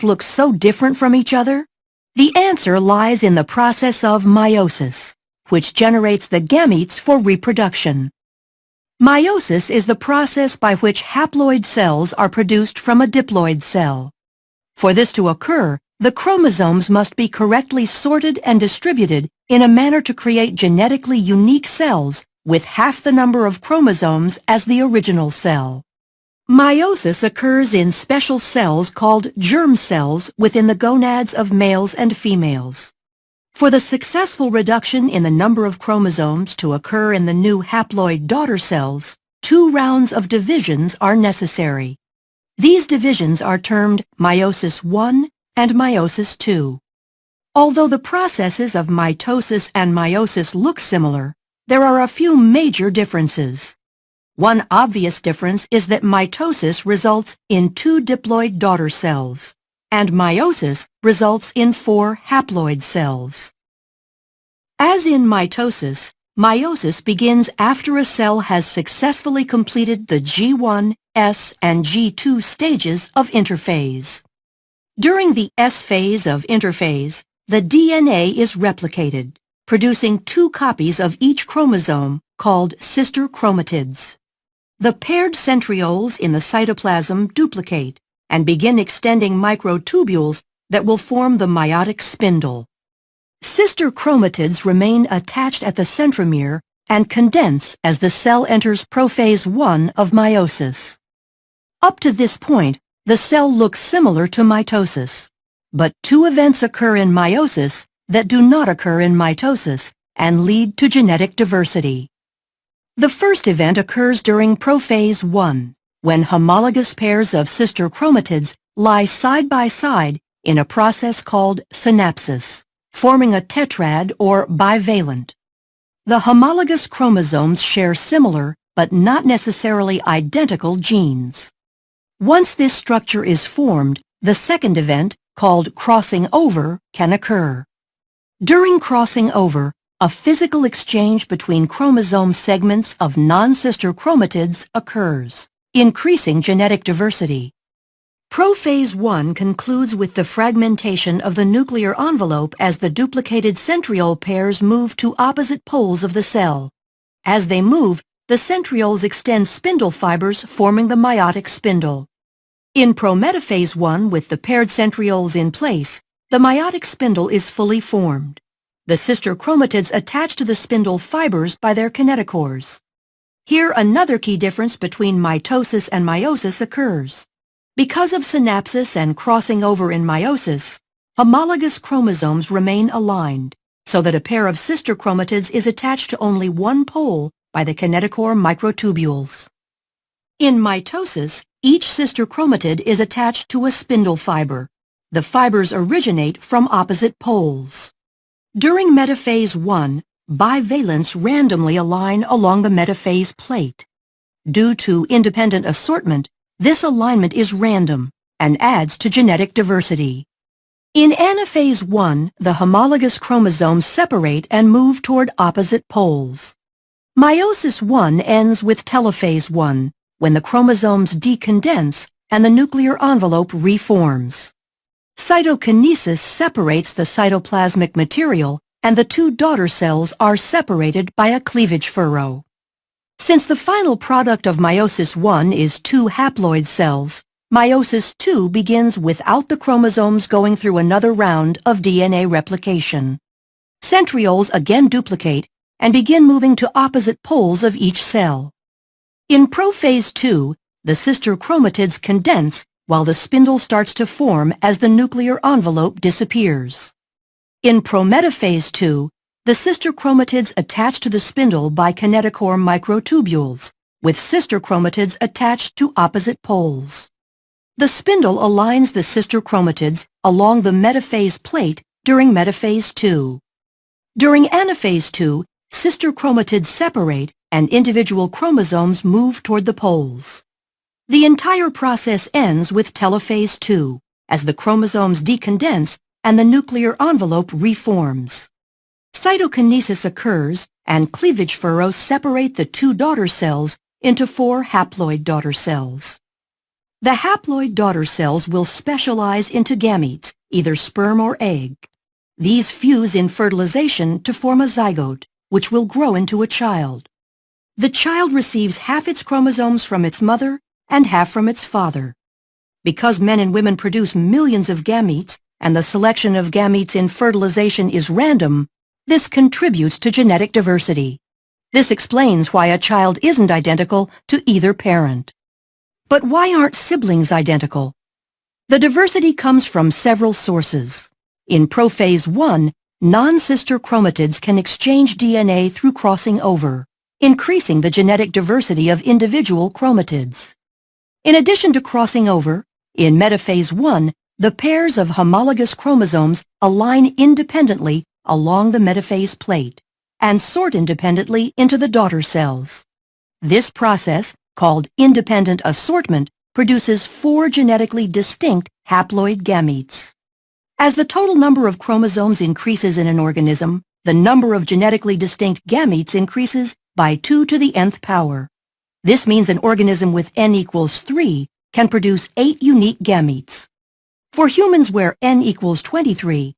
look so different from each other? The answer lies in the process of meiosis, which generates the gametes for reproduction. Meiosis is the process by which haploid cells are produced from a diploid cell. For this to occur, the chromosomes must be correctly sorted and distributed in a manner to create genetically unique cells with half the number of chromosomes as the original cell. Meiosis occurs in special cells called germ cells within the gonads of males and females. For the successful reduction in the number of chromosomes to occur in the new haploid daughter cells, 2 rounds of divisions are necessary. These divisions are termed meiosis I and meiosis II. Although the processes of mitosis and meiosis look similar, there are a few major differences. One obvious difference is that mitosis results in 2 diploid daughter cells, and meiosis results in 4 haploid cells. As in mitosis, meiosis begins after a cell has successfully completed the G1, S, and G2 stages of interphase. During the S phase of interphase, the DNA is replicated, producing 2 copies of each chromosome called sister chromatids. The paired centrioles in the cytoplasm duplicate and begin extending microtubules that will form the meiotic spindle. Sister chromatids remain attached at the centromere and condense as the cell enters prophase I of meiosis. Up to this point, the cell looks similar to mitosis, but 2 events occur in meiosis that do not occur in mitosis and lead to genetic diversity. The first event occurs during prophase I, when homologous pairs of sister chromatids lie side by side in a process called synapsis, forming a tetrad or bivalent. The homologous chromosomes share similar but not necessarily identical genes. Once this structure is formed, the second event, called crossing over, can occur. During crossing over, a physical exchange between chromosome segments of non-sister chromatids occurs, increasing genetic diversity. Prophase I concludes with the fragmentation of the nuclear envelope as the duplicated centriole pairs move to opposite poles of the cell. As they move, the centrioles extend spindle fibers forming the meiotic spindle. In prometaphase I, with the paired centrioles in place, the meiotic spindle is fully formed. The sister chromatids attach to the spindle fibers by their kinetochores. Here another key difference between mitosis and meiosis occurs. Because of synapsis and crossing over in meiosis, homologous chromosomes remain aligned, so that a pair of sister chromatids is attached to only one pole by the kinetochore microtubules. In mitosis, each sister chromatid is attached to a spindle fiber. The fibers originate from opposite poles. During metaphase I, bivalents randomly align along the metaphase plate. Due to independent assortment, this alignment is random and adds to genetic diversity. In anaphase I, the homologous chromosomes separate and move toward opposite poles. Meiosis I ends with telophase I, when the chromosomes decondense and the nuclear envelope reforms. Cytokinesis separates the cytoplasmic material, and the 2 daughter cells are separated by a cleavage furrow. Since the final product of meiosis I is 2 haploid cells, meiosis II begins without the chromosomes going through another round of DNA replication. Centrioles again duplicate and begin moving to opposite poles of each cell. In prophase II, the sister chromatids condense while the spindle starts to form as the nuclear envelope disappears. In prometaphase II, the sister chromatids attach to the spindle by kinetochore microtubules, with sister chromatids attached to opposite poles. The spindle aligns the sister chromatids along the metaphase plate during metaphase II. During anaphase II, sister chromatids separate and individual chromosomes move toward the poles. The entire process ends with telophase II, as the chromosomes decondense and the nuclear envelope reforms. Cytokinesis occurs and cleavage furrows separate the 2 daughter cells into 4 haploid daughter cells. The haploid daughter cells will specialize into gametes, either sperm or egg. These fuse in fertilization to form a zygote, which will grow into a child. The child receives half its chromosomes from its mother and half from its father. Because men and women produce millions of gametes, and the selection of gametes in fertilization is random, this contributes to genetic diversity. This explains why a child isn't identical to either parent. But why aren't siblings identical? The diversity comes from several sources. In prophase 1, non-sister chromatids can exchange DNA through crossing over, increasing the genetic diversity of individual chromatids. In addition to crossing over, in metaphase 1, the pairs of homologous chromosomes align independently along the metaphase plate and sort independently into the daughter cells. This process, called independent assortment, produces 4 genetically distinct haploid gametes. As the total number of chromosomes increases in an organism, the number of genetically distinct gametes increases by 2 to the nth power. This means an organism with n equals 3 can produce 8 unique gametes. For humans where n equals 23,